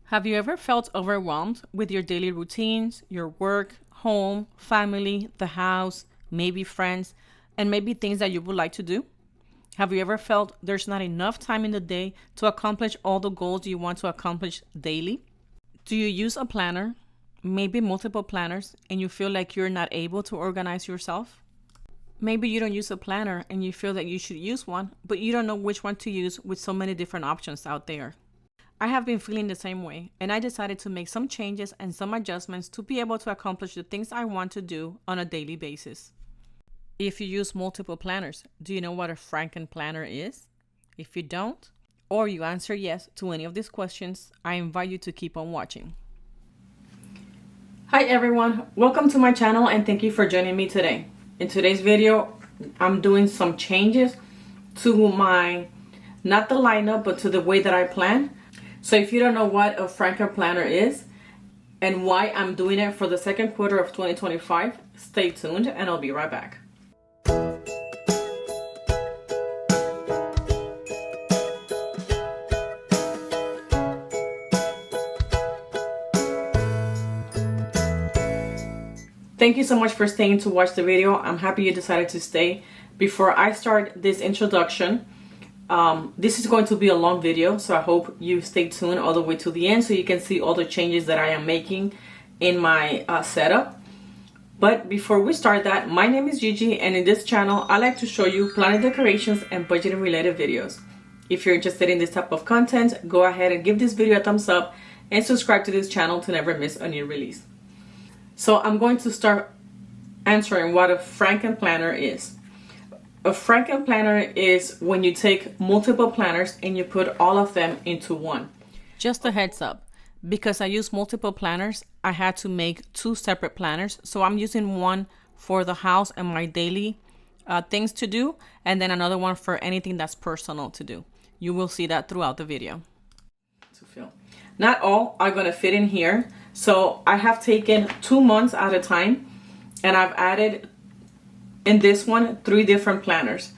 Have you ever felt overwhelmed with your daily routines, your work, home, family, the house, maybe friends, and maybe things that you would like to do? Have you ever felt there's not enough time in the day to accomplish all the goals you want to accomplish daily? Do you use a planner, maybe multiple planners, and you feel like you're not able to organize yourself? Maybe you don't use a planner and you feel that you should use one, but you don't know which one to use with so many different options out there. I have been feeling the same way, and I decided to make some changes and some adjustments to be able to accomplish the things I want to do on a daily basis. If you use multiple planners, do you know what a Frankenplanner is? If you don't, or you answer yes to any of these questions, I invite you to keep on watching. Hi everyone, welcome to my channel and thank you for joining me today. In today's video, I'm doing some changes to my, not the lineup, but to the way that I plan. So if you don't know what a Frankenplanner is and why I'm doing it for the second quarter of 2025, stay tuned and I'll be right back. Thank you so much for staying to watch the video. I'm happy you decided to stay. Before I start this introduction, this is going to be a long video, so I hope you stay tuned all the way to the end so you can see all the changes that I am making in my setup. But before we start that, my name is Gigi, and in this channel I like to show you planning decorations and budgeting related videos. If you're interested in this type of content, go ahead and give this video a thumbs up and subscribe to this channel to never miss a new release. So I'm going to start answering what a Frankenplanner is. A Frankenplanner is when you take multiple planners and you put all of them into one. Just a heads up, because I use multiple planners, I had to make two separate planners. So I'm using one for the house and my daily things to do, and then another one for anything that's personal to do. You will see that throughout the video. To fill. Not all are going to fit in here. So I have taken 2 months at a time and I've added in this one 3 different planners.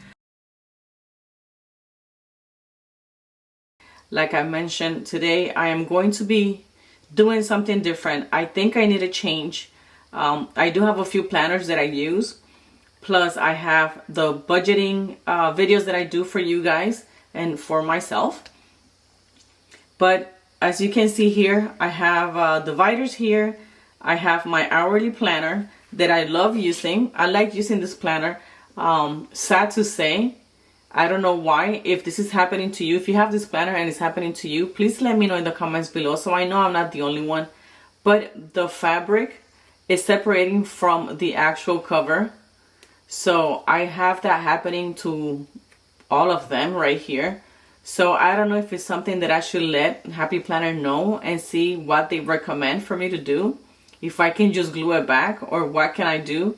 Like I mentioned, today I am going to be doing something different. I think I need a change. I do have a few planners that I use. Plus I have the budgeting videos that I do for you guys and for myself. But as you can see here, I have dividers here. I have my hourly planner that I love using. I like using this planner. Sad to say, I don't know why. If this is happening to you, if you have this planner and it's happening to you, please let me know in the comments below so I know I'm not the only one. But the fabric is separating from the actual cover. So I have that happening to all of them right here. So I don't know if it's something that I should let Happy Planner know and see what they recommend for me to do. If I can just glue it back or what can I do.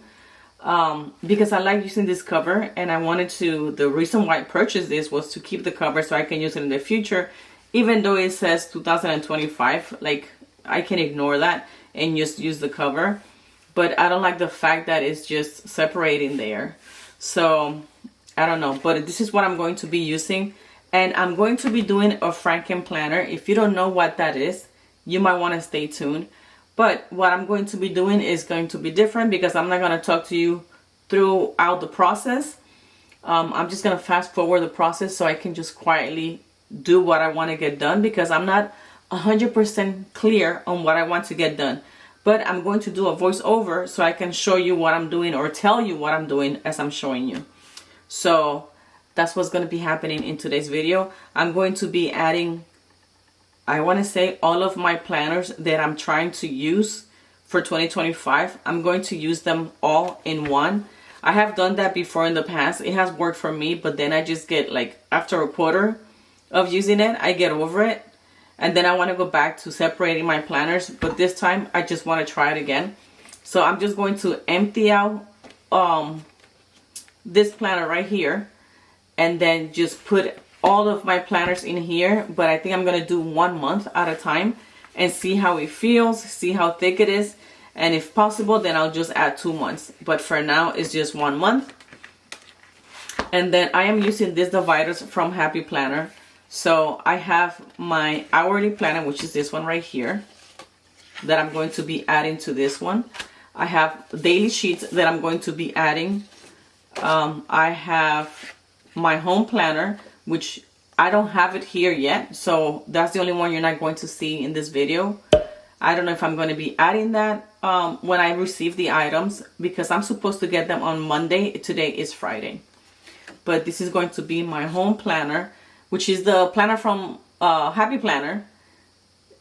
Because I like using this cover and I wanted to, the reason why I purchased this was to keep the cover so I can use it in the future. Even though it says 2025, like I can ignore that and just use the cover. But I don't like the fact that it's just separating there. So I don't know, but this is what I'm going to be using. And I'm going to be doing a Frankenplanner. If you don't know what that is, you might want to stay tuned. But what I'm going to be doing is going to be different because I'm not going to talk to you throughout the process. I'm just going to fast forward the process so I can just quietly do what I want to get done because I'm not 100% clear on what I want to get done. But I'm going to do a voiceover so I can show you what I'm doing or tell you what I'm doing as I'm showing you. So that's what's going to be happening in today's video. I'm going to be adding, I want to say, all of my planners that I'm trying to use for 2025. I'm going to use them all in one. I have done that before in the past. It has worked for me, but then I just get like, after a quarter of using it, I get over it. And then I want to go back to separating my planners. But this time, I just want to try it again. So I'm just going to empty out this planner right here. And then just put all of my planners in here. But I think I'm going to do 1 month at a time and see how it feels, see how thick it is. And if possible, then I'll just add 2 months. But for now, it's just 1 month. And then I am using these dividers from Happy Planner. So I have my hourly planner, which is this one right here, that I'm going to be adding to this one. I have daily sheets that I'm going to be adding. I have my home planner, which I don't have it here yet, so that's the only one you're not going to see in this video. I don't know if I'm going to be adding that when I receive the items, because I'm supposed to get them on Monday. Today is Friday. But this is going to be my home planner, which is the planner from Happy Planner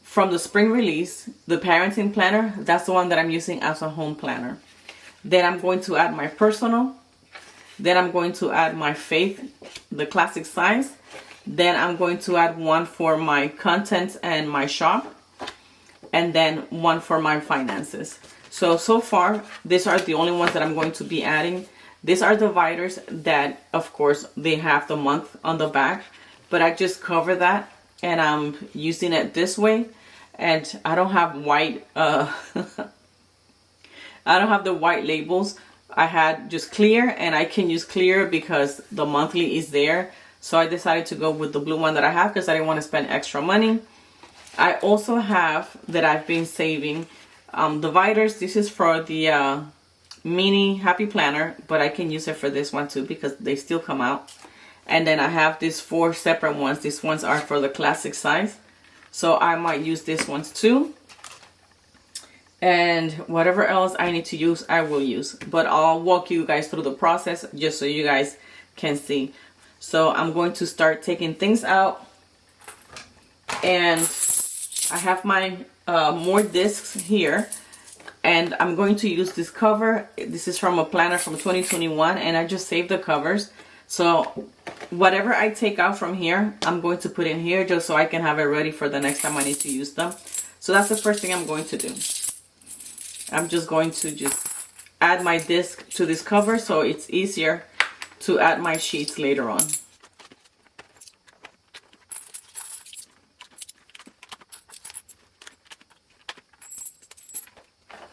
from the spring release, the parenting planner. That's the one that I'm using as a home planner. Then I'm going to add my personal. Then I'm going to add my faith, the classic size. Then I'm going to add one for my contents and my shop. And then one for my finances. So far, these are the only ones that I'm going to be adding. These are dividers that, of course, they have the month on the back. But I just cover that and I'm using it this way. And I don't have white, I don't have the white labels. I had just clear, and I can use clear because the monthly is there. So I decided to go with the blue one that I have because I didn't want to spend extra money. I also have, that I've been saving, dividers. This is for the mini Happy Planner, but I can use it for this one too because they still come out. And then I have these 4 separate ones. These ones are for the classic size. So I might use these ones too. And whatever else I need to use, I will use. But I'll walk you guys through the process just so you guys can see. So I'm going to start taking things out. And I have my more discs here. And I'm going to use this cover. This is from a planner from 2021. And I just saved the covers. So whatever I take out from here, I'm going to put in here just so I can have it ready for the next time I need to use them. So that's the first thing I'm going to do. I'm just going to just add my disc to this cover so it's easier to add my sheets later on.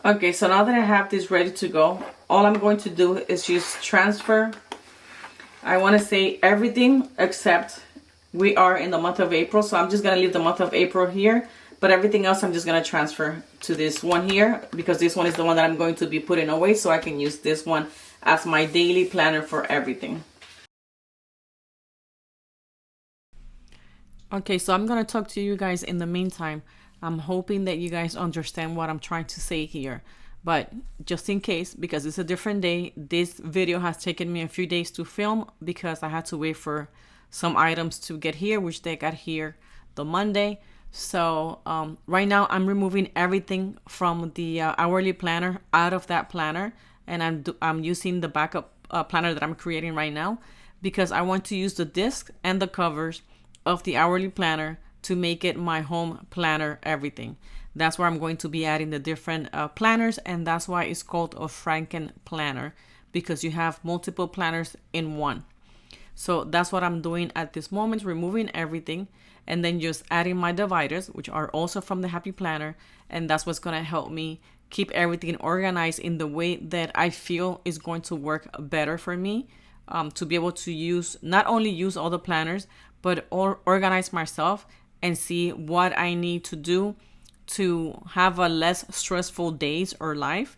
Okay, so now that I have this ready to go, all I'm going to do is just transfer. I want to say everything except we are in the month of April, so I'm just going to leave the month of April here. But everything else I'm just going to transfer to this one here because this one is the one that I'm going to be putting away, so I can use this one as my daily planner for everything. Okay, so I'm going to talk to you guys in the meantime. I'm hoping that you guys understand what I'm trying to say here. But just in case, because it's a different day, this video has taken me a few days to film because I had to wait for some items to get here, which they got here the Monday. So right now I'm removing everything from the hourly planner out of that planner, and I'm using the backup planner that I'm creating right now because I want to use the disc and the covers of the hourly planner to make it my home planner everything. That's where I'm going to be adding the different planners, and that's why it's called a Frankenplanner, because you have multiple planners in one. So that's what I'm doing at this moment, removing everything and then just adding my dividers, which are also from the Happy Planner. And that's what's going to help me keep everything organized in the way that I feel is going to work better for me, to be able to use, not only use all the planners, but organize myself and see what I need to do to have a less stressful days or life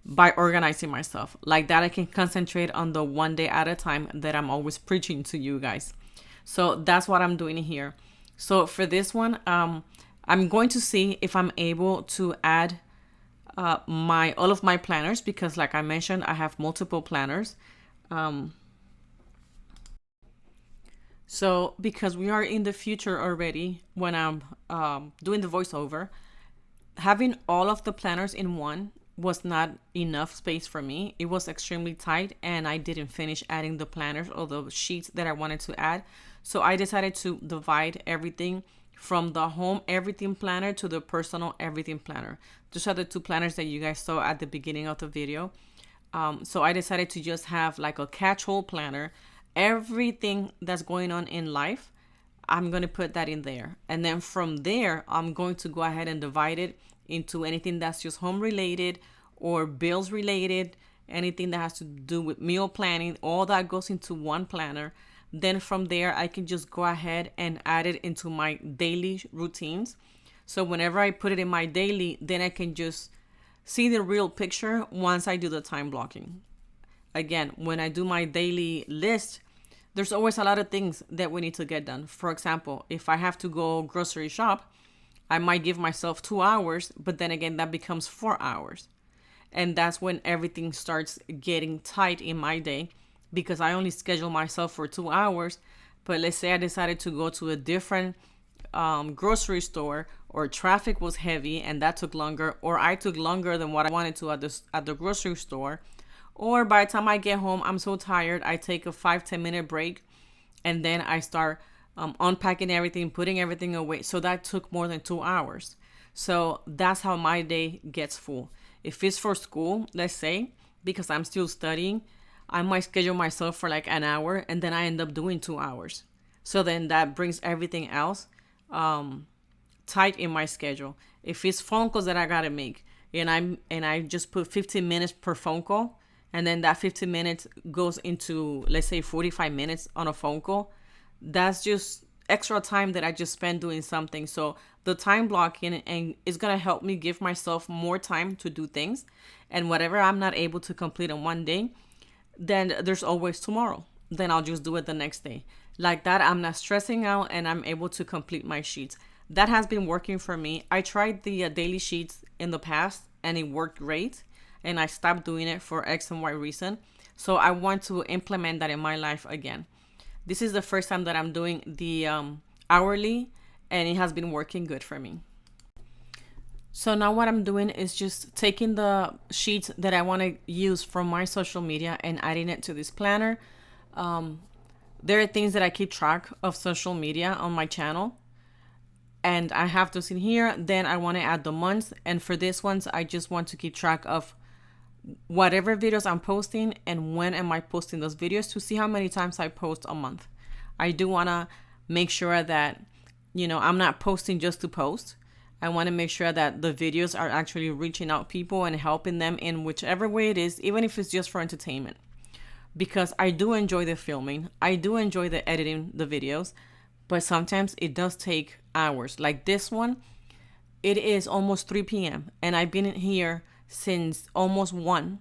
by organizing myself. Like that, I can concentrate on the one day at a time that I'm always preaching to you guys. So that's what I'm doing here. So for this one, I'm going to see if I'm able to add all of my planners, because like I mentioned, I have multiple planners. So because we are in the future already, when I'm doing the voiceover, having all of the planners in one was not enough space for me. It was extremely tight, and I didn't finish adding the planners or the sheets that I wanted to add. So I decided to divide everything from the home everything planner to the personal everything planner. Those are the two planners that you guys saw at the beginning of the video. So I decided to just have like a catch-all planner. Everything that's going on in life, I'm going to put that in there. And then from there, I'm going to go ahead and divide it into anything that's just home related or bills related, anything that has to do with meal planning. All that goes into one planner. Then from there, I can just go ahead and add it into my daily routines. So whenever I put it in my daily, then I can just see the real picture once I do the time blocking. Again, when I do my daily list, there's always a lot of things that we need to get done. For example, if I have to go grocery shop, I might give myself 2 hours, but then again, that becomes 4 hours. And that's when everything starts getting tight in my day, because I only schedule myself for 2 hours. But let's say I decided to go to a different grocery store, or traffic was heavy and that took longer, or I took longer than what I wanted to at the grocery store, or by the time I get home, I'm so tired, I take a 5-10 minute break, and then I start unpacking everything, putting everything away. So that took more than 2 hours. So that's how my day gets full. If it's for school, let's say, because I'm still studying, I might schedule myself for like an hour, and then I end up doing 2 hours. So then that brings everything else tight in my schedule. If it's phone calls that I gotta make, and I just put 15 minutes per phone call, and then that 15 minutes goes into, let's say, 45 minutes on a phone call, that's just extra time that I just spend doing something. So the time blocking and is going to help me give myself more time to do things. And whatever I'm not able to complete in one day, then there's always tomorrow. Then I'll just do it the next day. Like that, I'm not stressing out and I'm able to complete my sheets. That has been working for me. I tried the daily sheets in the past and it worked great. And I stopped doing it for X and Y reason. So I want to implement that in my life again. This is the first time that I'm doing the hourly, and it has been working good for me. So now what I'm doing is just taking the sheets that I want to use from my social media and adding it to this planner. There are things that I keep track of social media on my channel, and I have those in here. Then I want to add the months, and for this ones, I just want to keep track of whatever videos I'm posting and when am I posting those videos, to see how many times I post a month. I do want to make sure that, I'm not posting just to post. I want to make sure that the videos are actually reaching out people and helping them in whichever way it is, even if it's just for entertainment. Because I do enjoy the filming. I do enjoy the editing the videos, but sometimes it does take hours. Like this one, it is almost 3 p.m. and I've been here since almost 1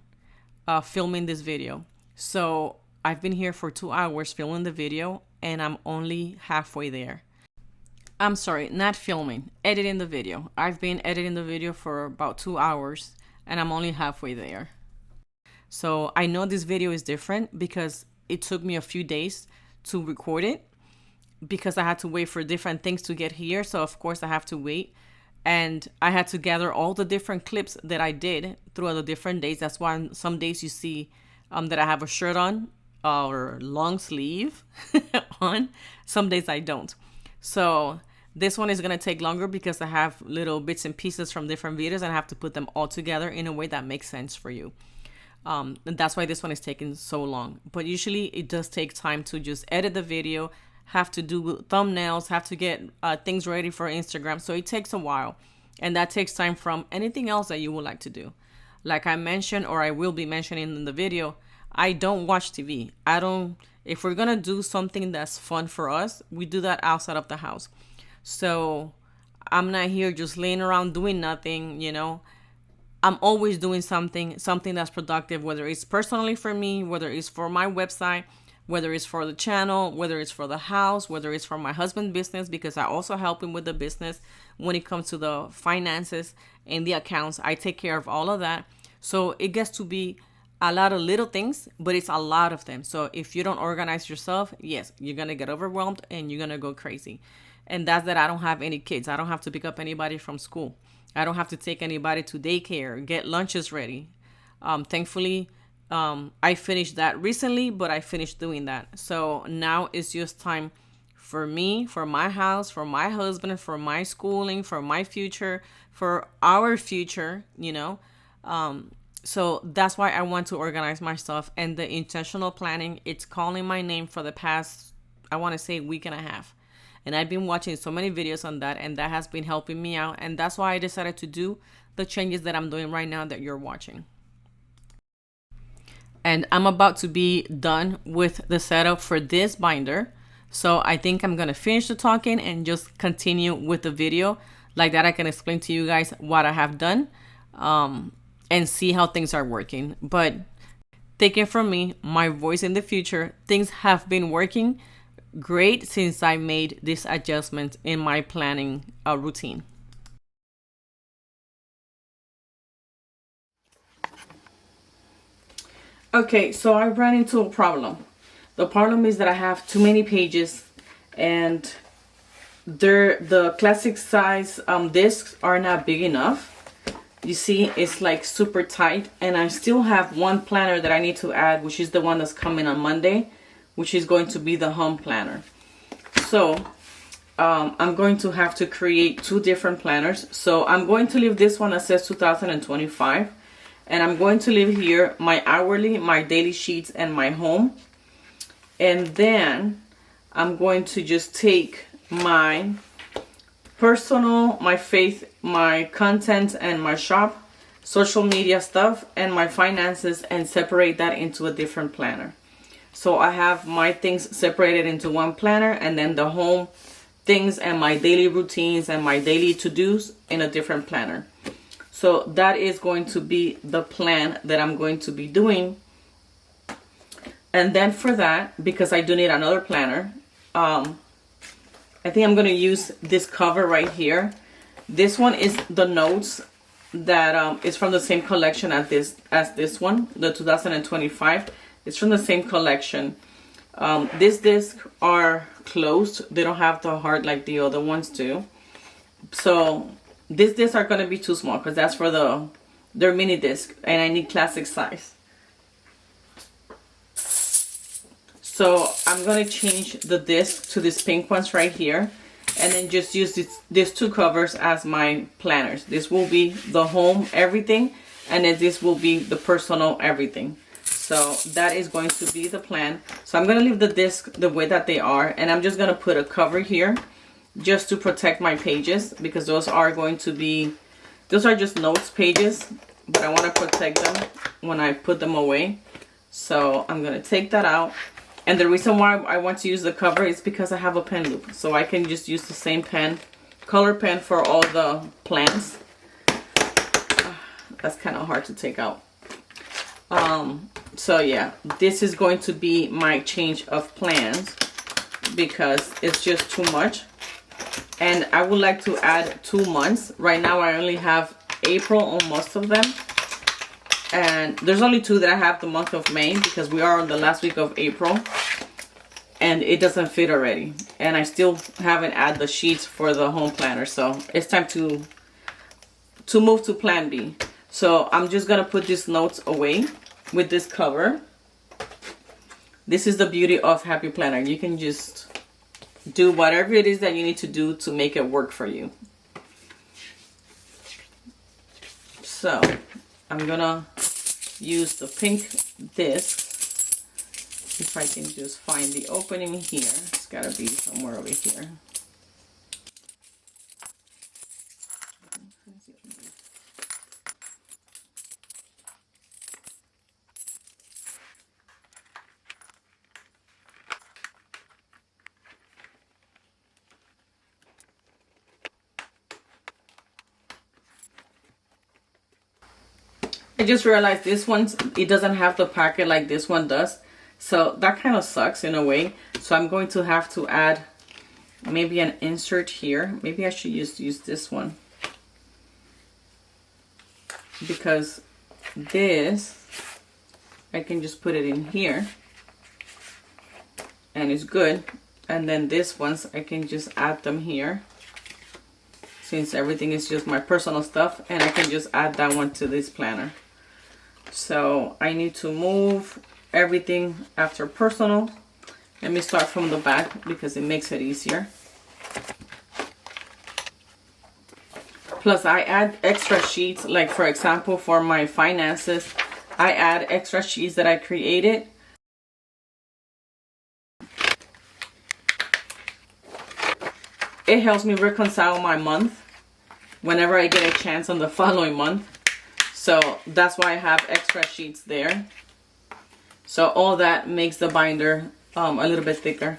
filming this video. So I've been here for 2 hours filming the video, and I'm only halfway there. I'm sorry, not filming, editing the video. I've been editing the video for about 2 hours and I'm only halfway there. So I know this video is different because it took me a few days to record it, because I had to wait for different things to get here. So of course I have to wait. And I had to gather all the different clips that I did throughout the different days. That's why some days you see that I have a shirt on or long sleeve on. Some days I don't. So this one is going to take longer because I have little bits and pieces from different videos and I have to put them all together in a way that makes sense for you. And that's why this one is taking so long. But usually it does take time to just edit the video, have to do thumbnails, have to get things ready for Instagram. So it takes a while, and that takes time from anything else that you would like to do. Like I mentioned, or I will be mentioning in the video, I don't watch TV. If we're going to do something that's fun for us, we do that outside of the house. So I'm not here just laying around doing nothing, I'm always doing something that's productive, whether it's personally for me, whether it's for my website, whether it's for the channel, whether it's for the house, whether it's for my husband's business, because I also help him with the business when it comes to the finances and the accounts. I take care of all of that. So it gets to be a lot of little things, but it's a lot of them. So if you don't organize yourself, yes, you're going to get overwhelmed and you're going to go crazy. And that's that I don't have any kids. I don't have to pick up anybody from school. I don't have to take anybody to daycare, get lunches ready. Thankfully, I finished that recently, but I finished doing that. So now it's just time for me, for my house, for my husband, for my schooling, for my future, for our future, So that's why I want to organize my stuff. And the intentional planning, it's calling my name for the past, I want to say, week and a half. And I've been watching so many videos on that, and that has been helping me out. And that's why I decided to do the changes that I'm doing right now that you're watching. and I'm about to be done with the setup for this binder. So I think I'm gonna finish the talking and just continue with the video. Like that I can explain to you guys what I have done and see how things are working. But take it from me, my voice in the future, things have been working great since I made this adjustment in my planning routine. Okay, so I ran into a problem. The problem is that I have too many pages, and the classic size discs are not big enough. You see, it's like super tight, and I still have one planner that I need to add, which is the one that's coming on Monday, which is going to be the home planner. So I'm going to have to create two different planners. So I'm going to leave this one that says 2025, and I'm going to leave here my hourly, my daily sheets, and my home. And then I'm going to just take my personal, my faith, my content, and my shop, social media stuff, and my finances, and separate that into a different planner. So I have my things separated into one planner, and then the home things and my daily routines and my daily to-dos in a different planner. So that is going to be the plan that I'm going to be doing. And then for that, because I do need another planner, I think I'm going to use this cover right here. This one is the notes that is from the same collection as this one, the 2025. It's from the same collection. These discs are closed. They don't have the heart like the other ones do. So these discs are going to be too small because that's for they're mini disc, and I need classic size. So I'm going to change the disc to these pink ones right here, and then just use these two covers as my planners. This will be the home everything, and then this will be the personal everything. So that is going to be the plan. So I'm going to leave the disc the way that they are, and I'm just going to put a cover here just to protect my pages, because those are just notes pages, but I want to protect them when I put them away. So I'm going to take that out. And the reason why I want to use the cover is because I have a pen loop, so I can just use the same pen, color pen, for all the plans. That's kind of hard to take out. So yeah, this is going to be my change of plans because it's just too much. And I would like to add 2 months. Right now I only have April on most of them. And there's only 2 that I have the month of May, because we are on the last week of April. And it doesn't fit already. And I still haven't added the sheets for the home planner. So it's time to move to plan B. So I'm just going to put these notes away with this cover. This is the beauty of Happy Planner. You can just do whatever it is that you need to do to make it work for you. So I'm gonna use the pink disc. If I can just find the opening here. It's gotta be somewhere over here. I just realized this one, it doesn't have the pocket like this one does. So that kind of sucks in a way. So I'm going to have to add maybe an insert here. Maybe I should use this one. Because this, I can just put it in here. And it's good. And then this ones, I can just add them here. Since everything is just my personal stuff. And I can just add that one to this planner. So I need to move everything after personal. Let me start from the back because it makes it easier. Plus I add extra sheets, like for example for my finances, I add extra sheets that I created. It helps me reconcile my month whenever I get a chance on the following month. So that's why I have extra sheets there. So all that makes the binder a little bit thicker.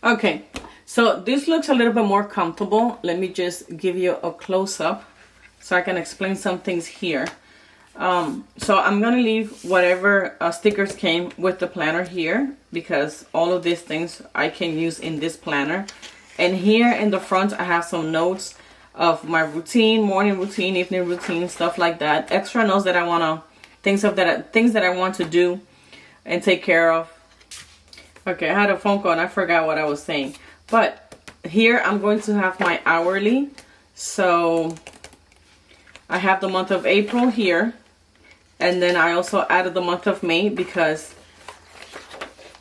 Okay, so this looks a little bit more comfortable. Let me just give you a close-up so I can explain some things here. So I'm gonna leave whatever stickers came with the planner here, because all of these things I can use in this planner. And here in the front I have some notes of my routine, morning routine, evening routine, stuff like that. Extra notes that I wanna, things that I want to do and take care of. Okay, I had a phone call and I forgot what I was saying. But here I'm going to have my hourly. So I have the month of April here. And then I also added the month of May, because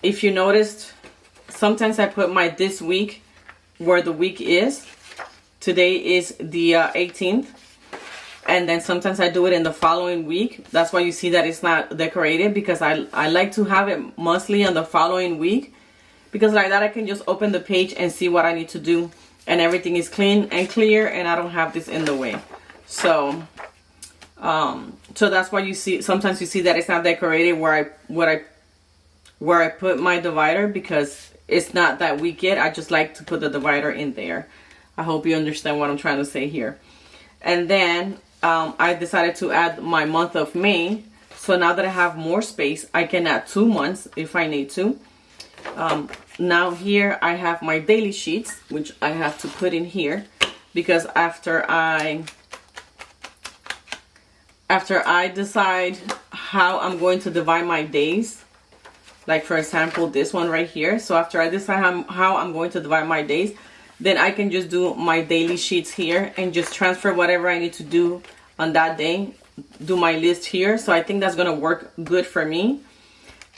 if you noticed, sometimes I put my this week where the week is. Today is the 18th. And then sometimes I do it in the following week. That's why you see that it's not decorated, because I like to have it mostly on the following week, because like that I can just open the page and see what I need to do, and everything is clean and clear, and I don't have this in the way. So so that's why you see, sometimes you see that it's not decorated where I put my divider, because it's not that week yet. I just like to put the divider in there. I hope you understand what I'm trying to say here. And then I decided to add my month of May. So now that I have more space, I can add 2 months if I need to. Now here I have my daily sheets, which I have to put in here, because after I decide how I'm going to divide my days, like for example this one right here, so after I decide how I'm going to divide my days, then I can just do my daily sheets here and just transfer whatever I need to do on that day, do my list here. So I think that's going to work good for me.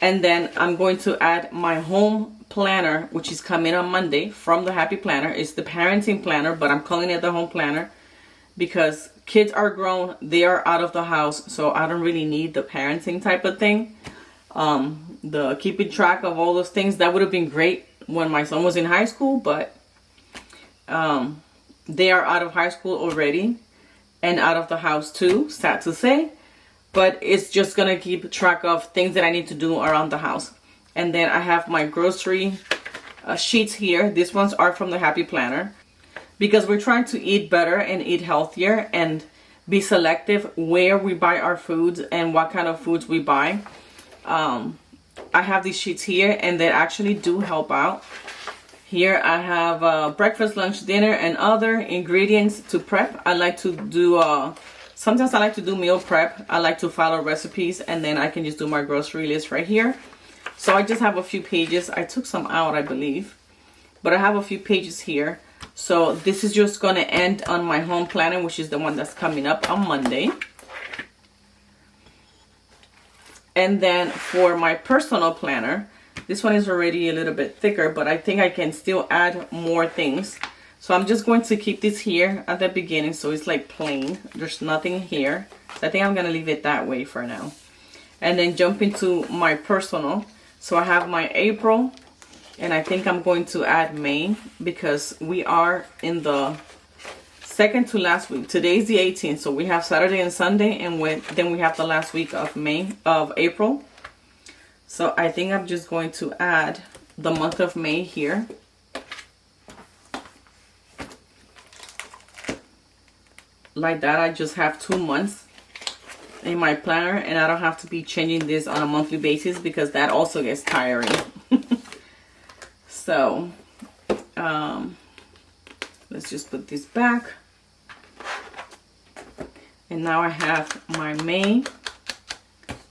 And then I'm going to add my home planner, which is coming on Monday from the Happy Planner. It's the parenting planner, but I'm calling it the home planner because kids are grown, they are out of the house, so I don't really need the parenting type of thing. The keeping track of all those things, that would have been great when my son was in high school, but they are out of high school already and out of the house too, sad to say. But it's just gonna keep track of things that I need to do around the house. And then I have my grocery sheets here. These ones are from the Happy Planner, because we're trying to eat better and eat healthier and be selective where we buy our foods and what kind of foods we buy. I have these sheets here and they actually do help out. Here I have breakfast, lunch, dinner, and other ingredients to prep. I like to do, sometimes I like to do meal prep. I like to follow recipes, and then I can just do my grocery list right here. So I just have a few pages. I took some out, I believe, but I have a few pages here. So this is just going to end on my home planner, which is the one that's coming up on Monday. And then for my personal planner, this one is already a little bit thicker, but I think I can still add more things. So I'm just going to keep this here at the beginning, so it's like plain. There's nothing here. So I think I'm going to leave it that way for now. And then jump into my personal. So I have my April, and I think I'm going to add May, because we are in the second to last week. Today's the 18th, so we have Saturday and Sunday, and then we have the last week of April. So I think I'm just going to add the month of May here. Like that, I just have 2 months in my planner, and I don't have to be changing this on a monthly basis, because that also gets tiring. So let's just put this back. And now I have my May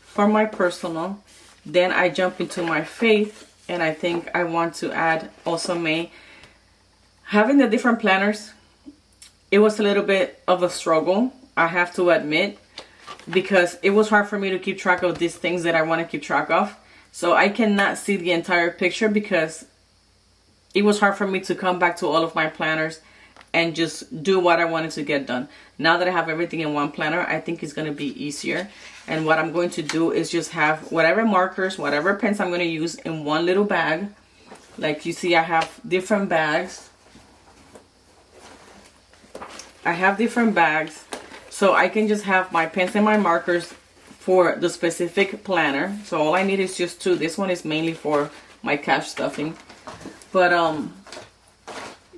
for my personal. Then I jump into my faith, and I think I want to add also May. Having the different planners, it was a little bit of a struggle, I have to admit, because it was hard for me to keep track of these things that I want to keep track of. So I cannot see the entire picture, because it was hard for me to come back to all of my planners and just do what I wanted to get done. Now that I have everything in one planner, I think it's going to be easier. And what I'm going to do is just have whatever markers, whatever pens I'm going to use in one little bag. Like you see, I have different bags. I have different bags, so I can just have my pens and my markers for the specific planner. So all I need is just two. This one is mainly for my cash stuffing. But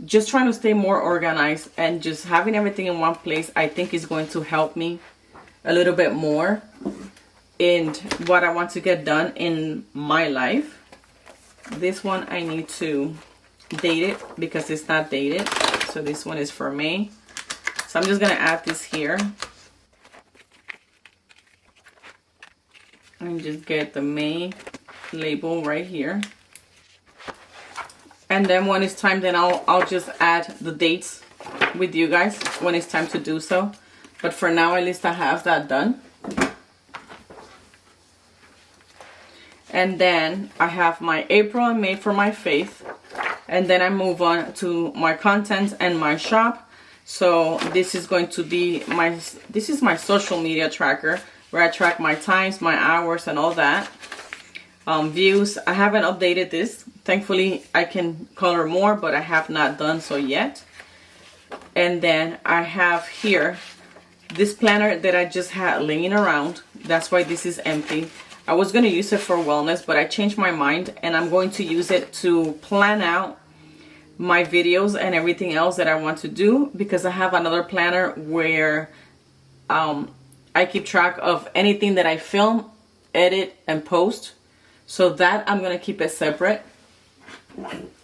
just trying to stay more organized and just having everything in one place, I think is going to help me a little bit more in what I want to get done in my life. This one I need to date it because it's not dated. So this one is for May. So I'm just going to add this here. And just get the May label right here. And then when it's time, then I'll just add the dates with you guys when it's time to do so. But for now, at least I have that done. And then I have my April and May for my faith. And then I move on to my content and my shop. So this is going to be this is my social media tracker where I track my times, my hours, and all that. Views, I haven't updated this. Thankfully, I can color more, but I have not done so yet. And then I have here this planner that I just had laying around. That's why this is empty. I was going to use it for wellness, but I changed my mind, and I'm going to use it to plan out my videos and everything else that I want to do, because I have another planner where I keep track of anything that I film, edit, and post. So that I'm going to keep it separate.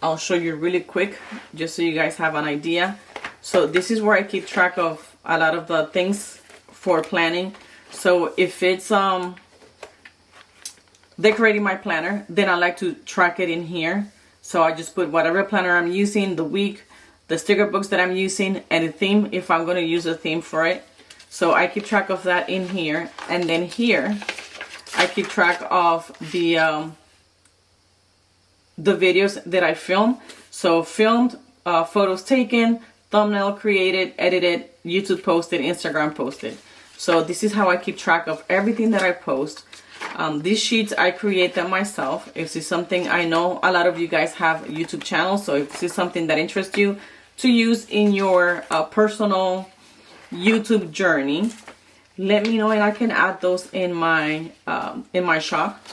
I'll show you really quick just so you guys have an idea. So this is where I keep track of a lot of the things for planning. So if it's decorating my planner, then I like to track it in here. So I just put whatever planner I'm using, the week, the sticker books that I'm using, and a theme if I'm going to use a theme for it. So I keep track of that in here. And then here I keep track of the videos that I film. So filmed, photos taken, thumbnail created, edited, YouTube posted, Instagram posted. So this is how I keep track of everything that I post. These sheets, I create them myself. If this is something, I know a lot of you guys have YouTube channels, so if this is something that interests you to use in your personal YouTube journey, let me know and I can add those in my shop.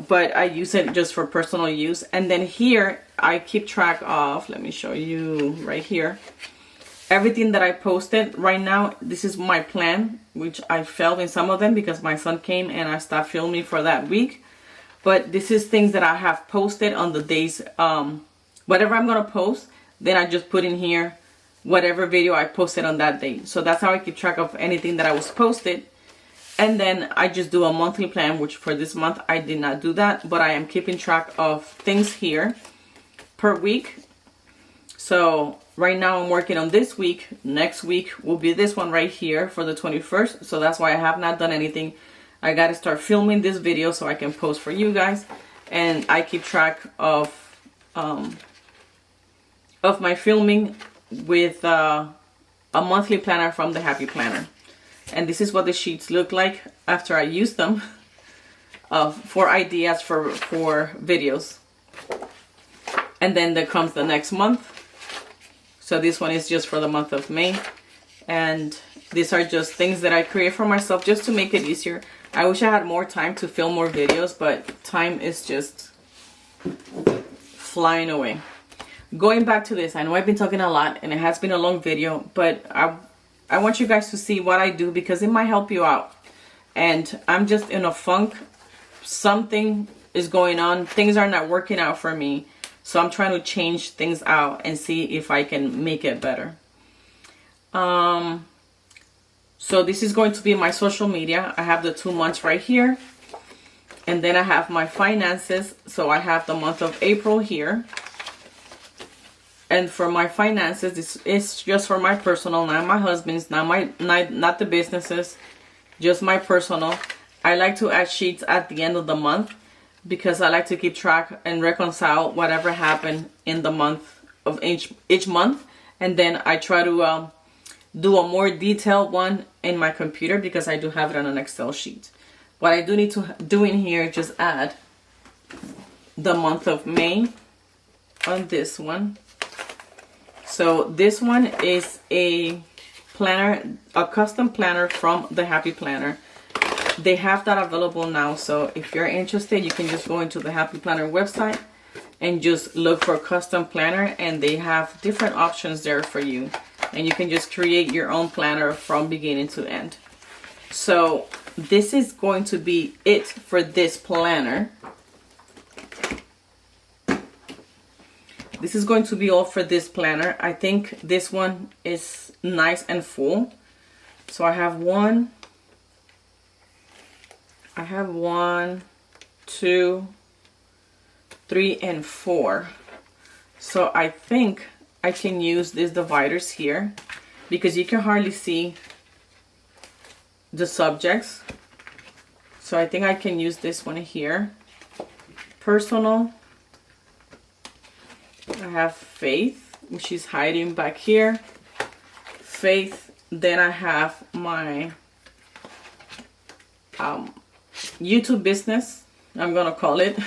But I use it just for personal use. And then here I keep track of, let me show you right here, everything that I posted. Right now, this is my plan, which I failed in some of them because my son came and I stopped filming for that week. But this is things that I have posted on the days, whatever I'm going to post, then I just put in here whatever video I posted on that day. So that's how I keep track of anything that I was posted. And then I just do a monthly plan, which for this month I did not do that, but I am keeping track of things here per week. So right now I'm working on this week. Next week will be this one right here for the 21st. So that's why I have not done anything. I got to start filming this video so I can post for you guys. And I keep track of my filming with a monthly planner from the Happy Planner. And this is what the sheets look like after I use them for ideas for videos. And then there comes the next month. So this one is just for the month of May. And these are just things that I create for myself just to make it easier. I wish I had more time to film more videos, but time is just flying away. Going back to this, I know I've been talking a lot and it has been a long video, but I want you guys to see what I do because it might help you out. And I'm just in a funk. Something is going on. Things are not working out for me. So I'm trying to change things out and see if I can make it better. So this is going to be my social media. I have the 2 months right here. And then I have my finances. So I have the month of April here. And for my finances, this is just for my personal, not my husband's, not the businesses, just my personal. I like to add sheets at the end of the month because I like to keep track and reconcile whatever happened in the month of each month. and then I try to do a more detailed one in my computer because I do have it on an Excel sheet. What I do need to do in here, just add the month of May on this one. So this one is a planner, a custom planner from the Happy Planner. They have that available now, so if you're interested, you can just go into the Happy Planner website and just look for custom planner, and they have different options there for you, and you can just create your own planner from beginning to end. So this is going to be it for this planner. This is going to be all for this planner. I think this one is nice and full. So I have one, 2, 3, and 4. So I think I can use these dividers here because you can hardly see the subjects. So I think I can use this one here. Personal. I have Faith, which is hiding back here. Faith. Then I have my YouTube business, I'm gonna call it.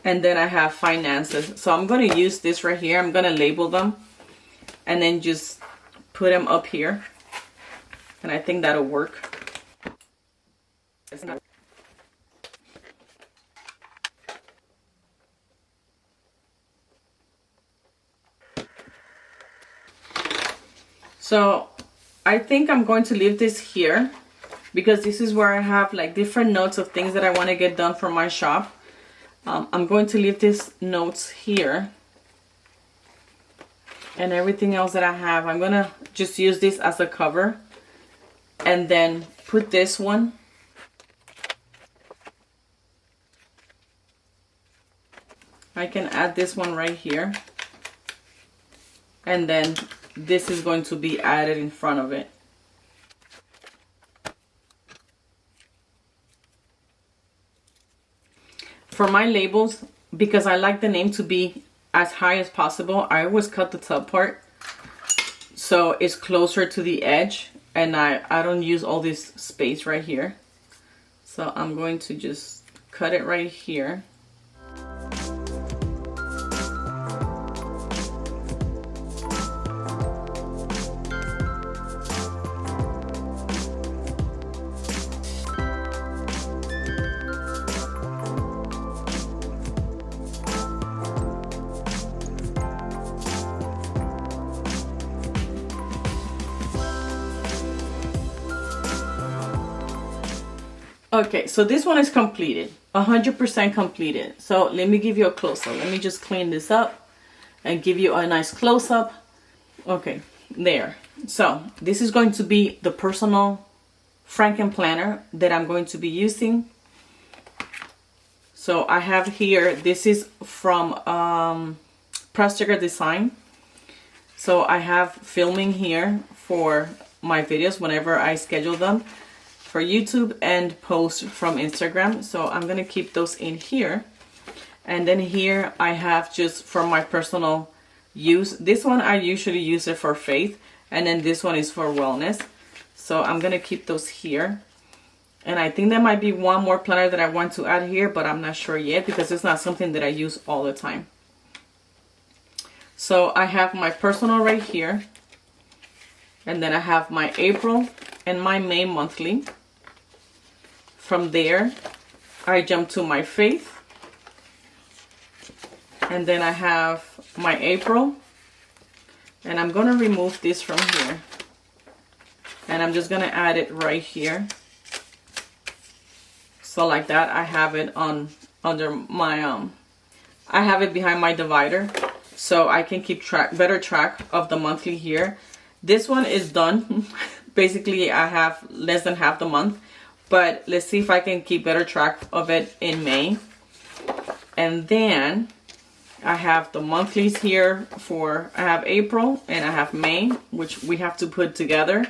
And then I have finances. So I'm gonna use this right here. I'm gonna label them and then just put them up here. And I think that'll work. So I think I'm going to leave this here because this is where I have like different notes of things that I want to get done for my shop. I'm going to leave these notes here, and everything else that I have, I'm gonna just use this as a cover, and then put this one I can add this one right here, and then this is going to be added in front of it. For my labels, because I like the name to be as high as possible, I always cut the top part so it's closer to the edge, and I don't use all this space right here. So I'm going to just cut it right here. Okay, so this one is completed, 100% completed. So let me give you a close-up. Let me just clean this up and give you a nice close-up. Okay, there. So this is going to be the personal Frankenplanner that I'm going to be using. So I have here, this is from Press Trigger Design. So I have filming here for my videos whenever I schedule them for YouTube and post from Instagram. So I'm gonna keep those in here. And then here I have just for my personal use. This one I usually use it for faith, and then this one is for wellness. So I'm gonna keep those here. And I think there might be one more planner that I want to add here, but I'm not sure yet because it's not something that I use all the time. So I have my personal right here, and then I have my April and my May monthly. From there, I jump to my faith, and then I have my April, and I'm gonna remove this from here, and I'm just gonna add it right here. So like that, I have it on under my I have it behind my divider, so I can keep better track of the monthly here. This one is done. Basically, I have less than half the month, but let's see if I can keep better track of it in May. And then I have the monthlies here for, I have April and I have May, which we have to put together.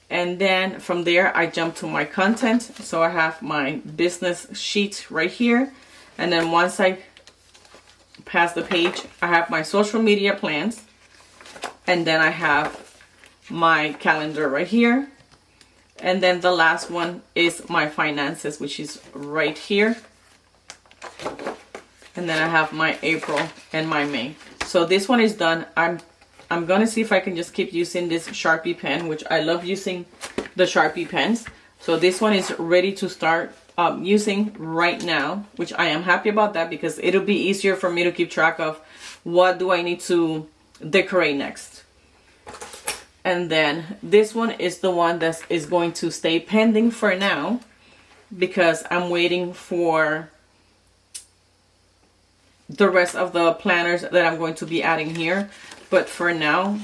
And then from there, I jump to my content. So I have my business sheet right here. And then once I pass the page, I have my social media plans. And then I have my calendar right here. And then the last one is my finances, which is right here. And then I have my April and my May. So this one is done. I'm gonna see if I can just keep using this Sharpie pen, which I love using the Sharpie pens. So this one is ready to start using right now, which I am happy about that, because it'll be easier for me to keep track of what do I need to decorate next. And then this one is the one that is going to stay pending for now, because I'm waiting for the rest of the planners that I'm going to be adding here. But for now,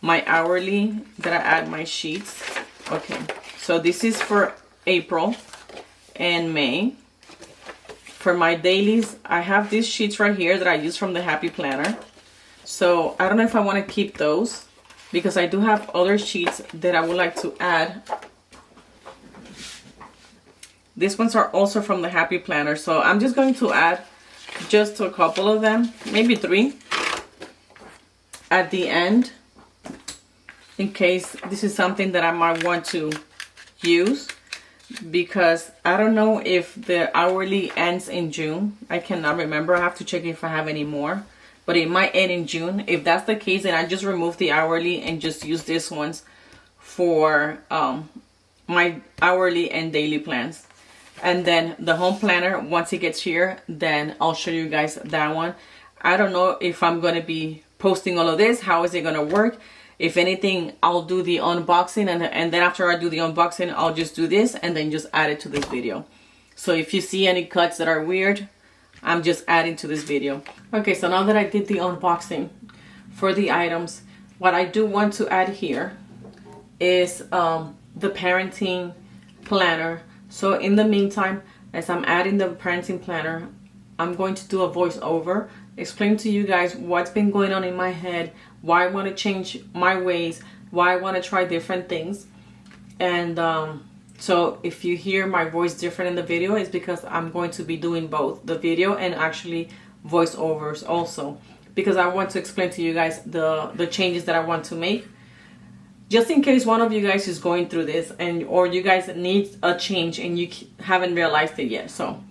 my hourly that I add my sheets. Okay, so this is for April and May. For my dailies, I have these sheets right here that I use from the Happy Planner. So I don't know if I want to keep those, because I do have other sheets that I would like to add. These ones are also from the Happy Planner. So I'm just going to add just a couple of them, maybe 3 at the end, in case this is something that I might want to use, because I don't know if the hourly ends in June. I cannot remember. I have to check if I have any more, but it might end in June. If that's the case, then I just remove the hourly and just use these ones for my hourly and daily plans. And then the home planner, once it gets here, then I'll show you guys that one. I don't know if I'm going to be posting all of this. How is it going to work? If anything, I'll do the unboxing, and then after I do the unboxing, I'll just do this and then just add it to this video. So if you see any cuts that are weird, I'm just adding to this video. Okay, so now that I did the unboxing for the items, what I do want to add here is the parenting planner. So in the meantime, as I'm adding the parenting planner, I'm going to do a voiceover, explain to you guys what's been going on in my head, why I want to change my ways, why I want to try different things. And so if you hear my voice different in the video, it's because I'm going to be doing both the video and actually voiceovers also, because I want to explain to you guys the changes that I want to make, just in case one of you guys is going through this, and or you guys need a change and you haven't realized it yet. So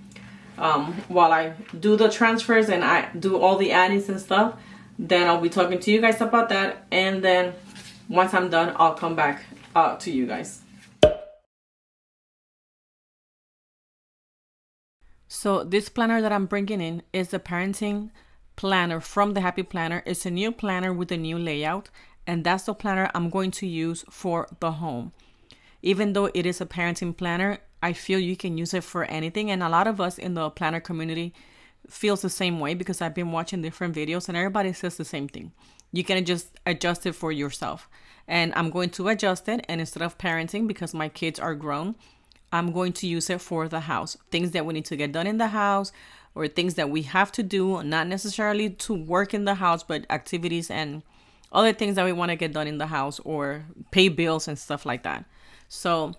while I do the transfers and I do all the addings and stuff, then I'll be talking to you guys about that. And then once I'm done, I'll come back to you guys. So this planner that I'm bringing in is the parenting planner from the Happy Planner. It's a new planner with a new layout, and that's the planner I'm going to use for the home. Even though it is a parenting planner, I feel you can use it for anything, and a lot of us in the planner community feels the same way, because I've been watching different videos and everybody says the same thing. You can just adjust it for yourself, and I'm going to adjust it, and instead of parenting, because my kids are grown, I'm going to use it for the house. Things that we need to get done in the house, or things that we have to do, not necessarily to work in the house, but activities and other things that we want to get done in the house, or pay bills and stuff like that. So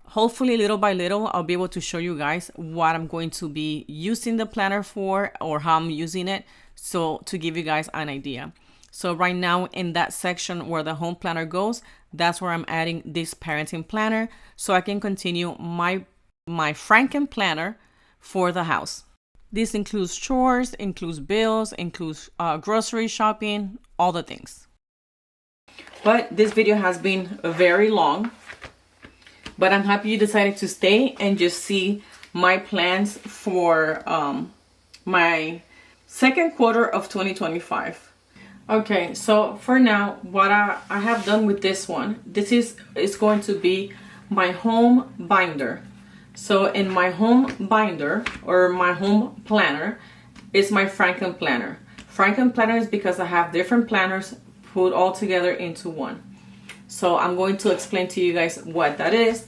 hopefully little by little, I'll be able to show you guys what I'm going to be using the planner for, or how I'm using it, so to give you guys an idea. So right now in that section where the home planner goes, that's where I'm adding this parenting planner, so I can continue my Frankenplanner for the house. This includes chores, includes bills, includes grocery shopping, all the things. But this video has been very long, but I'm happy you decided to stay and just see my plans for my second quarter of 2025. Okay, so for now, what I have done with this one, this is going to be my home binder. So in my home binder, or my home planner, is my Frankenplanner. Frankenplanner is because I have different planners put all together into one. So I'm going to explain to you guys what that is.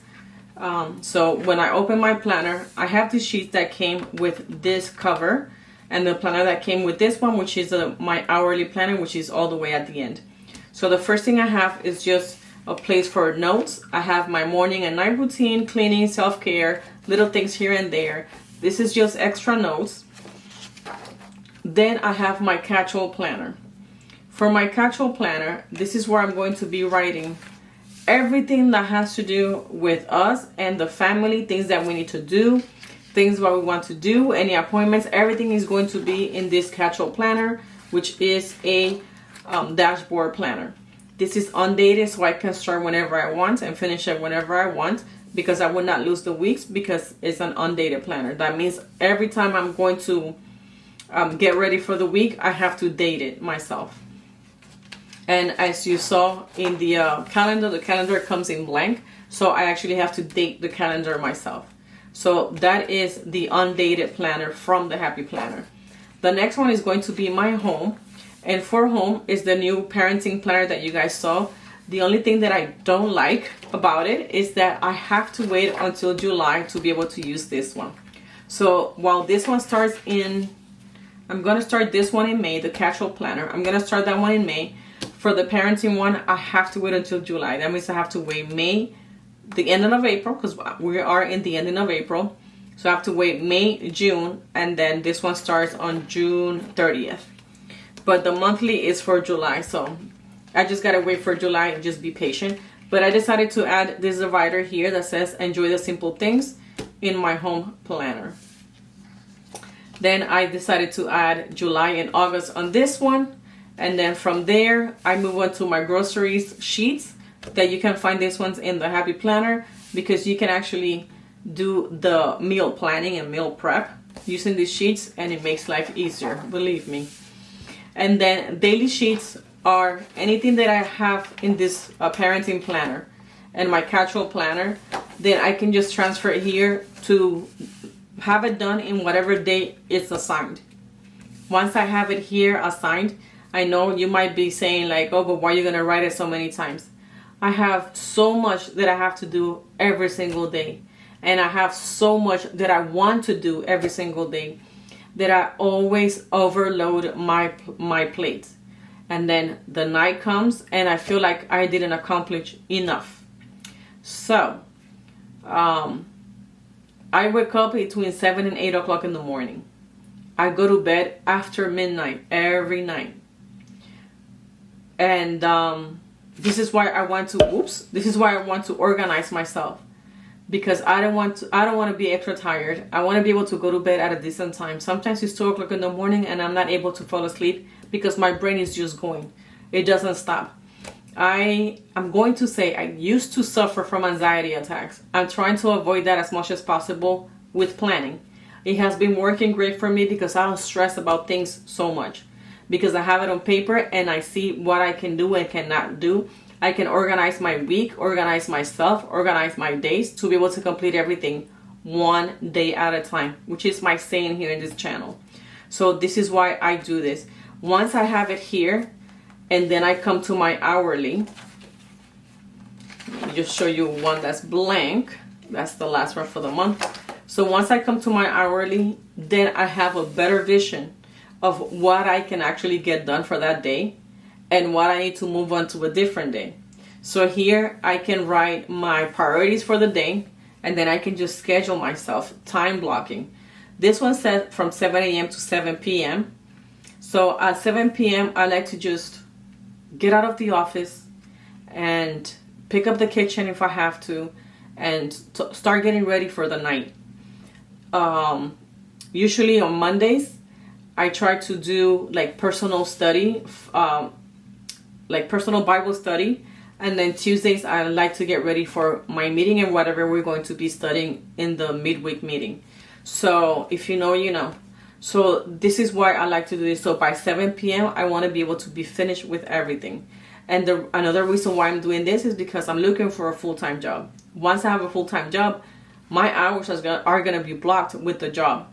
So when I open my planner, I have the sheets that came with this cover, and the planner that came with this one, which is my hourly planner, which is all the way at the end. So the first thing I have is just a place for notes. I have my morning and night routine, cleaning, self-care, little things here and there. This is just extra notes. Then I have my catch-all planner. For my casual planner, this is where I'm going to be writing everything that has to do with us and the family, things that we need to do, things what we want to do, any appointments, everything is going to be in this casual planner, which is a dashboard planner. This is undated, so I can start whenever I want and finish it whenever I want, because I will not lose the weeks because it's an undated planner. That means every time I'm going to get ready for the week, I have to date it myself. And as you saw in the calendar comes in blank, so I actually have to date the calendar myself. So that is the undated planner from the Happy Planner. The next one is going to be my home, and for home is the new parenting planner that you guys saw. The only thing that I don't like about it is that I have to wait until July to be able to use this one. So while this one starts in, I'm going to start this one in May, the casual planner. I'm going to start that one in May. For the parenting one, I have to wait until July. That means I have to wait May, the ending of April, because we are in the ending of April. So I have to wait May, June, and then this one starts on June 30th. But the monthly is for July, so I just gotta wait for July and just be patient. But I decided to add this divider here that says enjoy the simple things in my home planner. Then I decided to add July and August on this one. And then from there, I move on to my groceries sheets that you can find these ones in the Happy Planner, because you can actually do the meal planning and meal prep using these sheets, and it makes life easier, believe me. And then daily sheets are anything that I have in this parenting planner and my casual planner, then I can just transfer it here to have it done in whatever day it's assigned. Once I have it here assigned, I know you might be saying like, oh, but why are you going to write it so many times? I have so much that I have to do every single day. And I have so much that I want to do every single day that I always overload my plate. And then the night comes and I feel like I didn't accomplish enough. So, I wake up between 7 and 8 o'clock in the morning. I go to bed after midnight every night. And this is why I want to organize myself, because I don't want to be extra tired. I want to be able to go to bed at a decent time. Sometimes it's 2 o'clock in the morning and I'm not able to fall asleep because my brain is just going. It doesn't stop. I'm going to say I used to suffer from anxiety attacks. I'm trying to avoid that as much as possible with planning. It has been working great for me because I don't stress about things so much. Because I have it on paper and I see what I can do and cannot do. I can organize my week, organize myself, organize my days to be able to complete everything one day at a time, which is my saying here in this channel. So this is why I do this. Once I have it here, and then I come to my hourly. Let me just show you one that's blank. That's the last one for the month. So once I come to my hourly, then I have a better vision of what I can actually get done for that day and what I need to move on to a different day. So here I can write my priorities for the day, and then I can just schedule myself time blocking. This one said from 7 a.m. to 7 p.m. So at 7 p.m. I like to just get out of the office and pick up the kitchen if I have to, and start getting ready for the night. Usually on Mondays I try to do like personal study, like personal Bible study. And then Tuesdays, I like to get ready for my meeting and whatever we're going to be studying in the midweek meeting. So if you know, you know. So this is why I like to do this. So by 7 p.m., I want to be able to be finished with everything. And another reason why I'm doing this is because I'm looking for a full-time job. Once I have a full-time job, my hours are going to be blocked with the job.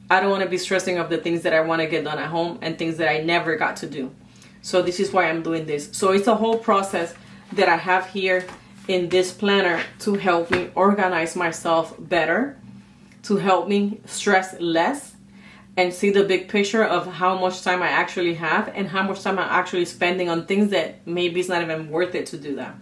I don't want to be stressing of the things that I want to get done at home and things that I never got to do. So this is why I'm doing this. So it's a whole process that I have here in this planner to help me organize myself better, to help me stress less, and see the big picture of how much time I actually have and how much time I'm actually spending on things that maybe it's not even worth it to do that.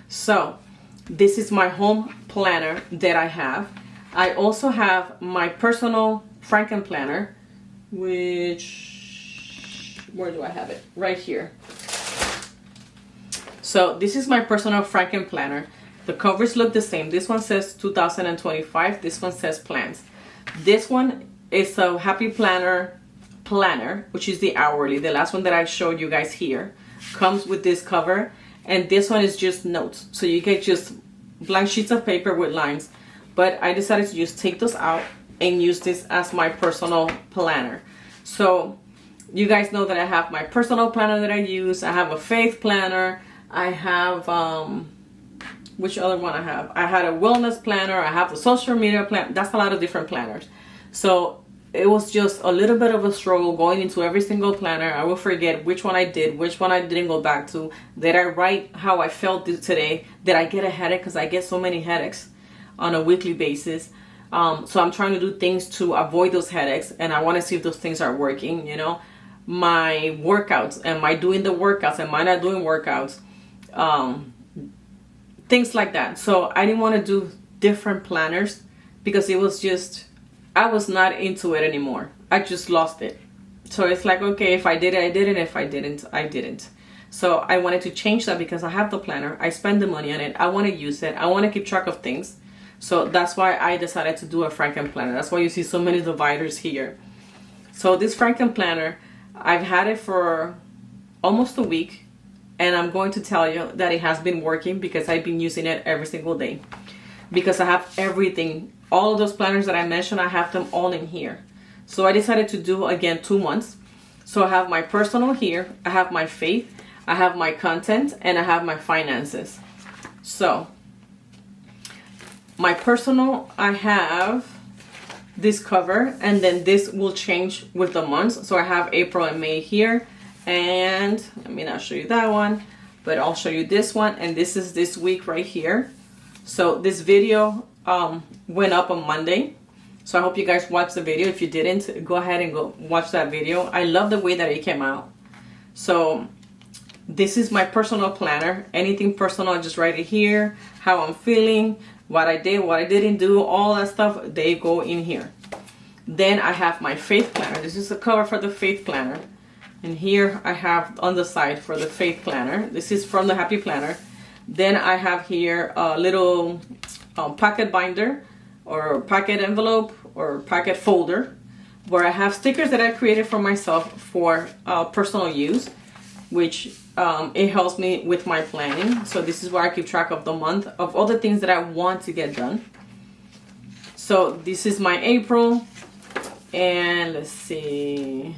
So this is my home planner that I have. I also have my personal Frankenplanner, which, where do I have it? Right here. So this is my personal Frankenplanner. The covers look the same. This one says 2025. This one says plans. This one is a Happy Planner planner, which is the hourly. The last one that I showed you guys here comes with this cover, and this one is just notes. So you get just blank sheets of paper with lines. But I decided to just take those out and use this as my personal planner. So you guys know that I have my personal planner that I use. I have a faith planner. I have which other one I have? I had a wellness planner. I have the social media plan. That's a lot of different planners. So it was just a little bit of a struggle going into every single planner. I will forget which one I did, which one I didn't go back to. Did I write how I felt today? Did I get a headache? Because I get so many headaches on a weekly basis. So I'm trying to do things to avoid those headaches, and I want to see if those things are working. You know, my workouts, am I doing the workouts? Am I not doing workouts? Things like that. So I didn't want to do different planners because it was just, I was not into it anymore. I just lost it. So it's like, okay, if I did it, I did it. If I didn't, I didn't. So I wanted to change that because I have the planner. I spend the money on it. I want to use it. I want to keep track of things. So that's why I decided to do a Frankenplanner. That's why you see so many dividers here. So this Frankenplanner, I've had it for almost a week, and I'm going to tell you that it has been working because I've been using it every single day. Because I have everything, all of those planners that I mentioned, I have them all in here. So I decided to do, again, 2 months. So I have my personal here, I have my faith, I have my content, and I have my finances. So my personal, I have this cover, and then this will change with the months. So I have April and May here, and let me not show you that one, but I'll show you this one, and this is this week right here. So this video went up on Monday, so I hope you guys watched the video. If you didn't, go ahead and go watch that video. I love the way that it came out. So this is my personal planner. Anything personal, I just write it here, how I'm feeling, what I did, what I didn't do, all that stuff, they go in here. Then I have my faith planner. This is the cover for the faith planner. And here I have on the side for the faith planner. This is from the Happy Planner. Then I have here a little pocket binder or pocket envelope or pocket folder where I have stickers that I created for myself for personal use, which it helps me with my planning. So this is where I keep track of the month of all the things that I want to get done. So this is my April, and let's see.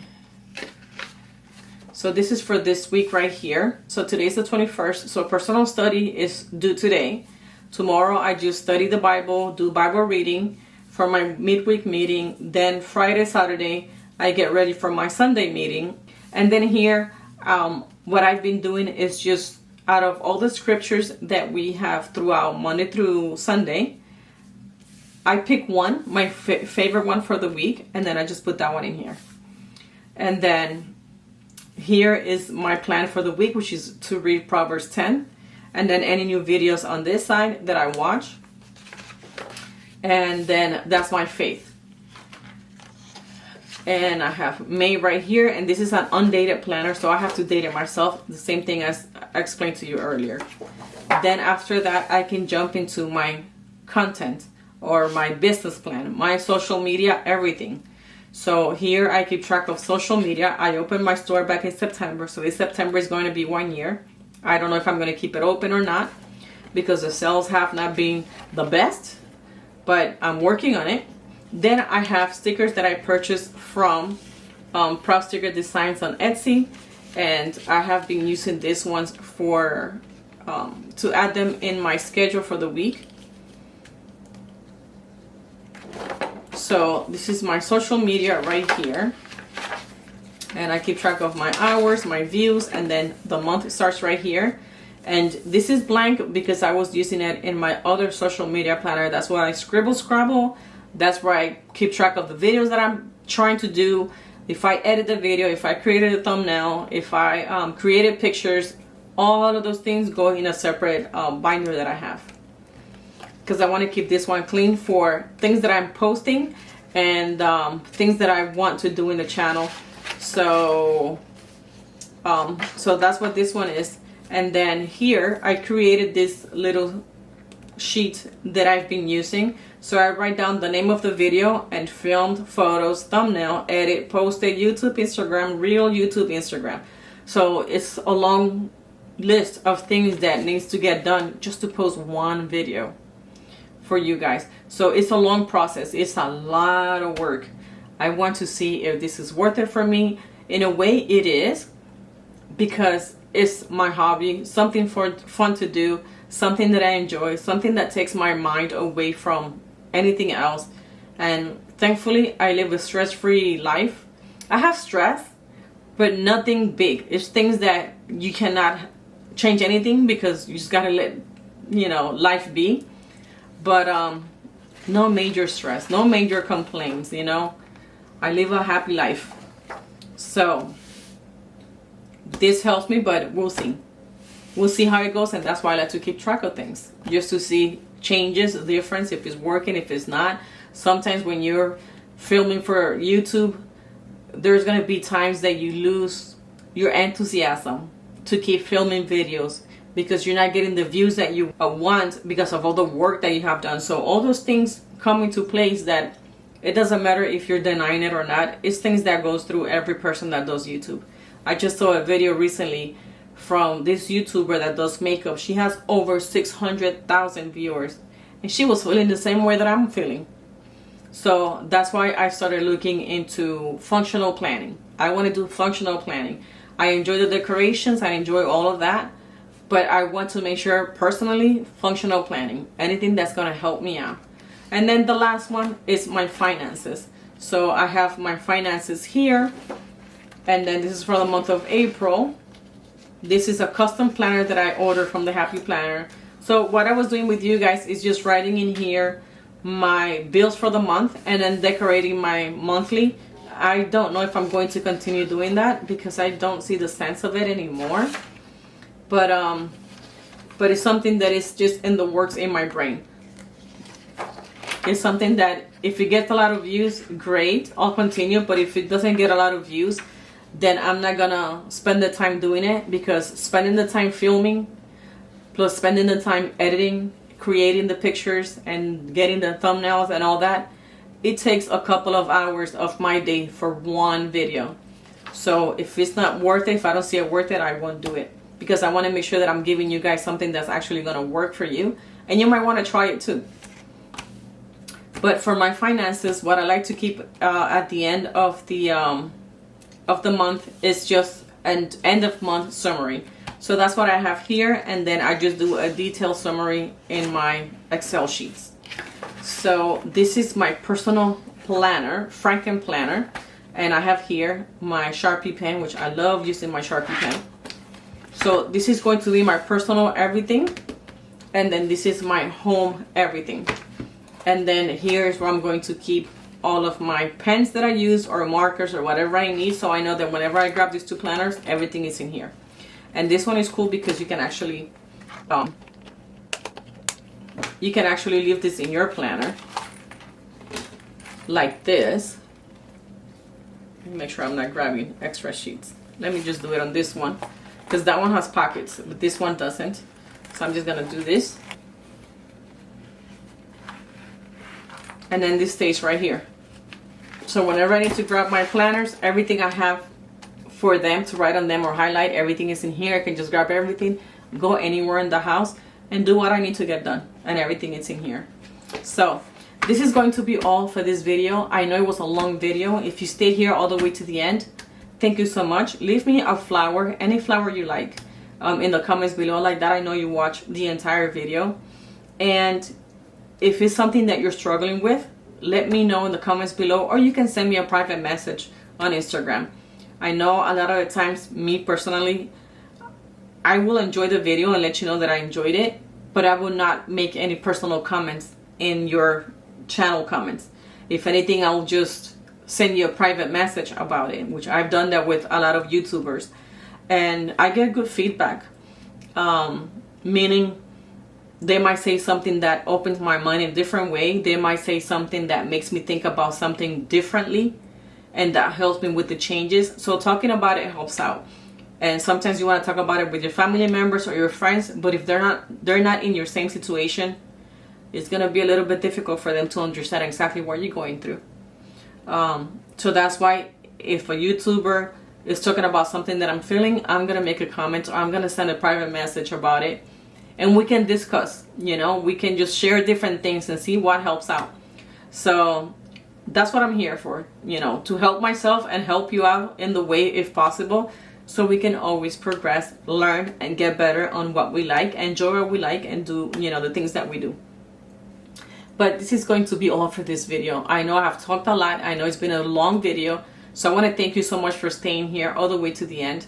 So this is for this week right here. So today's the 21st. So personal study is due today. Tomorrow I just study the Bible, do Bible reading for my midweek meeting. Then Friday, Saturday, I get ready for my Sunday meeting. And then here, what I've been doing is just out of all the scriptures that we have throughout Monday through Sunday, I pick one, my favorite one for the week, and then I just put that one in here. And then here is my plan for the week, which is to read Proverbs 10, and then any new videos on this side that I watch. And then that's my faith. And I have May right here, and this is an undated planner, so I have to date it myself, the same thing as I explained to you earlier. Then after that, I can jump into my content or my business plan, my social media, everything. So here I keep track of social media. I opened my store back in September, so this September is going to be 1 year. I don't know if I'm going to keep it open or not because the sales have not been the best, but I'm working on it. Then I have stickers that I purchased from Proud Sticker Designs on Etsy, and I have been using these ones for to add them in my schedule for the week. So this is my social media right here, and I keep track of my hours, my views, and then the month starts right here. And this is blank because I was using it in my other social media planner. That's where I scrabble. That's where I keep track of the videos that I'm trying to do. If I edit the video, if I created a thumbnail, if I created pictures, all of those things go in a separate binder that I have. Because I want to keep this one clean for things that I'm posting and things that I want to do in the channel. So so that's what this one is. And then here I created this little sheet that I've been using. So I write down the name of the video and filmed, photos, thumbnail, edit, posted, YouTube, Instagram, real YouTube, Instagram. So it's a long list of things that needs to get done just to post one video for you guys. So it's a long process. It's a lot of work. I want to see if this is worth it for me. In a way it is, because it's my hobby, something for fun to do, something that I enjoy, something that takes my mind away from anything else. And thankfully I live a stress-free life. I have stress, but nothing big. It's things that you cannot change anything, because you just gotta let, you know, life be. But no major stress, no major complaints, you know. I live a happy life. So this helps me, but we'll see. We'll see how it goes, and that's why I like to keep track of things, just to see changes, difference, if it's working, if it's not. Sometimes when you're filming for YouTube, there's gonna be times that you lose your enthusiasm to keep filming videos, because you're not getting the views that you want because of all the work that you have done. So all those things come into place that it doesn't matter if you're denying it or not. It's things that goes through every person that does YouTube. I just saw a video recently from this YouTuber that does makeup. She has over 600,000 viewers, and she was feeling the same way that I'm feeling. So that's why I started looking into functional planning. I want to do functional planning. I enjoy the decorations, I enjoy all of that, but I want to make sure personally, functional planning, anything that's going to help me out. And then the last one is my finances. So I have my finances here, and then this is for the month of April. This is a custom planner that I ordered from the Happy Planner. So what I was doing with you guys is just writing in here my bills for the month and then decorating my monthly. I don't know if I'm going to continue doing that, because I don't see the sense of it anymore. But it's something that is just in the works in my brain. It's something that if it gets a lot of views, great, I'll continue. But if it doesn't get a lot of views, then I'm not gonna spend the time doing it, because spending the time filming plus spending the time editing, creating the pictures and getting the thumbnails and all that, it takes a couple of hours of my day for one video. So if it's not worth it, if I don't see it worth it, I won't do it, because I want to make sure that I'm giving you guys something that's actually going to work for you, and you might want to try it too. But for my finances, what I like to keep at the end of the month is just an end of month summary. So that's what I have here, and then I just do a detailed summary in my Excel sheets. So this is my personal planner, Frankenplanner, and I have here my Sharpie pen, which I love using my Sharpie pen. So this is going to be my personal everything, and then this is my home everything. And then here's where I'm going to keep all of my pens that I use, or markers, or whatever I need, so I know that whenever I grab these two planners, everything is in here. And this one is cool because you can actually leave this in your planner like this. Let me make sure I'm not grabbing extra sheets. Let me just do it on this one, because that one has pockets but this one doesn't. So I'm just gonna do this, and then this stays right here. So whenever I need to grab my planners, everything I have for them to write on them or highlight, everything is in here. I can just grab everything, go anywhere in the house, and do what I need to get done, and everything is in here. So this is going to be all for this video. I know it was a long video. If you stayed here all the way to the end, thank you so much. Leave me a flower, any flower you like, in the comments below. Like that, I know you watched the entire video. And if it's something that you're struggling with, let me know in the comments below, or you can send me a private message on Instagram. I know a lot of the times, me personally, I will enjoy the video and let you know that I enjoyed it, but I will not make any personal comments in your channel comments. If anything, I'll just send you a private message about it, which I've done that with a lot of YouTubers, and I get good feedback, meaning they might say something that opens my mind in a different way. They might say something that makes me think about something differently, and that helps me with the changes. So talking about it helps out. And sometimes you want to talk about it with your family members or your friends, but if they're not in your same situation, it's going to be a little bit difficult for them to understand exactly what you're going through. So that's why if a YouTuber is talking about something that I'm feeling, I'm going to make a comment, or I'm going to send a private message about it, and we can discuss, we can just share different things and see what helps out. So that's what I'm here for, to help myself and help you out in the way if possible, so we can always progress, learn, and get better on what we like, enjoy what we like, and do, the things that we do. But this is going to be all for this video. I know I've talked a lot. I know it's been a long video. So I want to thank you so much for staying here all the way to the end.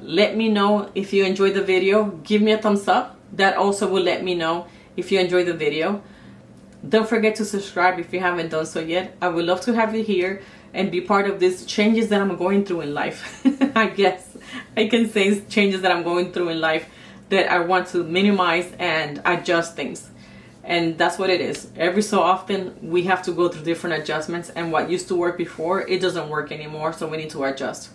Let me know if you enjoyed the video. Give me a thumbs up. That also will let me know if you enjoyed the video. Don't forget to subscribe if you haven't done so yet. I would love to have you here and be part of these changes that I'm going through in life. I guess I can say changes that I'm going through in life, that I want to minimize and adjust things. And that's what it is. Every so often we have to go through different adjustments, and what used to work before, it doesn't work anymore, so we need to adjust.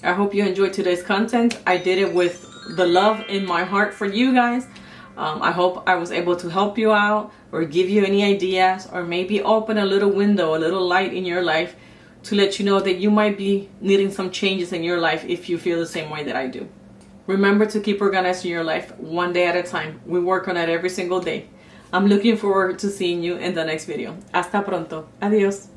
I hope you enjoyed today's content. I did it with the love in my heart for you guys. I hope I was able to help you out, or give you any ideas, or maybe open a little window, a little light in your life, to let you know that you might be needing some changes in your life if you feel the same way that I do. Remember to keep organizing your life one day at a time. We work on it every single day. I'm looking forward to seeing you in the next video. Hasta pronto. Adios.